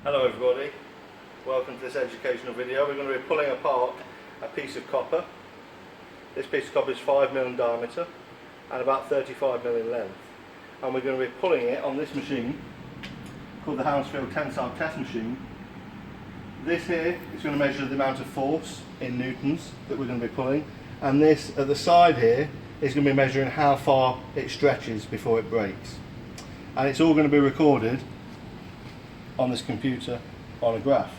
Hello everybody, welcome to this educational video. We're going to be pulling apart a piece of copper. This piece of copper is 5mm in diameter and about 35mm in length, and we're going to be pulling it on this machine called the Tensile Test machine. This here is going to measure the amount of force in newtons that we're going to be pulling, and this at the side here is going to be measuring how far it stretches before it breaks, and it's all going to be recorded on this computer on a graph.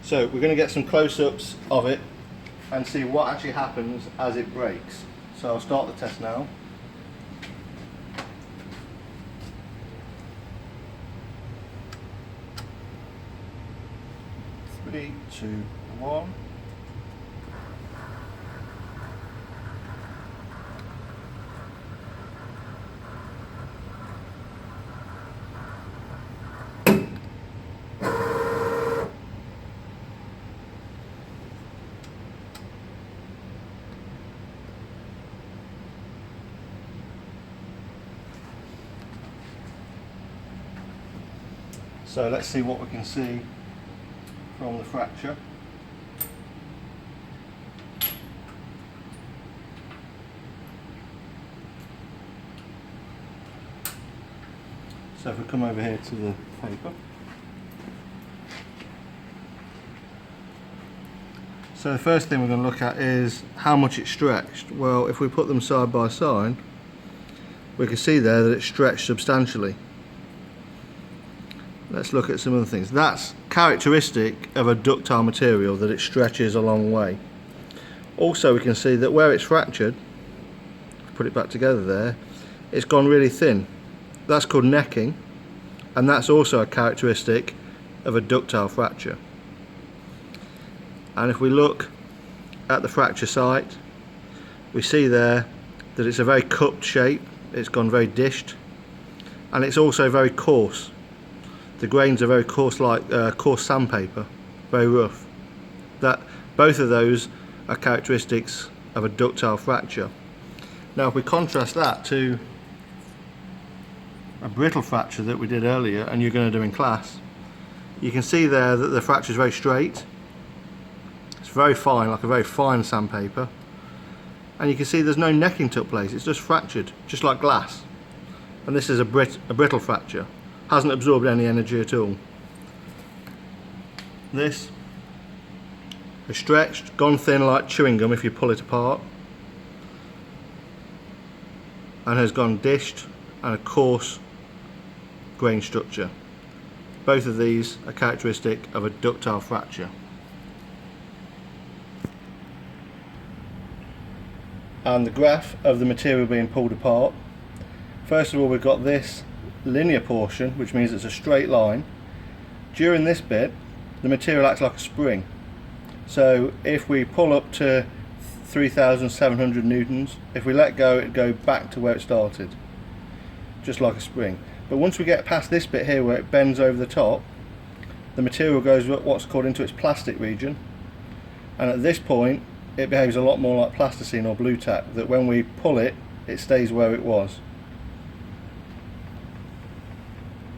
So we're going to get some close-ups of it and see what actually happens as it breaks. So I'll start the test now. Three, two, one. So let's see what we can see from the fracture. So if we come over here to the paper. So the first thing we're going to look at is how much it stretched. Well, if we put them side by side, we can see there that it stretched substantially. Let's look at some other things. That's characteristic of a ductile material, that it stretches a long way. Also, we can see that where it's fractured, put it back together there, it's gone really thin. That's called necking, and that's also a characteristic of a ductile fracture. And if we look at the fracture site, we see there that it's a very cupped shape, it's gone very dished, and it's also very coarse. The grains are very coarse, like coarse sandpaper, very rough. Both of those are characteristics of a ductile fracture. Now if we contrast that to a brittle fracture that we did earlier and you're going to do in class, you can see there that the fracture is very straight. It's very fine, like a very fine sandpaper, and you can see there's no necking took place. It's just fractured, just like glass. And this is a brittle fracture. Hasn't absorbed any energy at all. This is stretched, gone thin like chewing gum if you pull it apart, and has gone dished and a coarse grain structure. Both of these are characteristic of a ductile fracture. And the graph of the material being pulled apart. First of all, we've got this linear portion, which means it's a straight line. During this bit, the material acts like a spring. So if we pull up to 3,700 newtons, if we let go, it'd go back to where it started, just like a spring. But once we get past this bit here where it bends over the top, the material goes what's called into its plastic region, and at this point it behaves a lot more like plasticine or blue tack, that when we pull it, it stays where it was.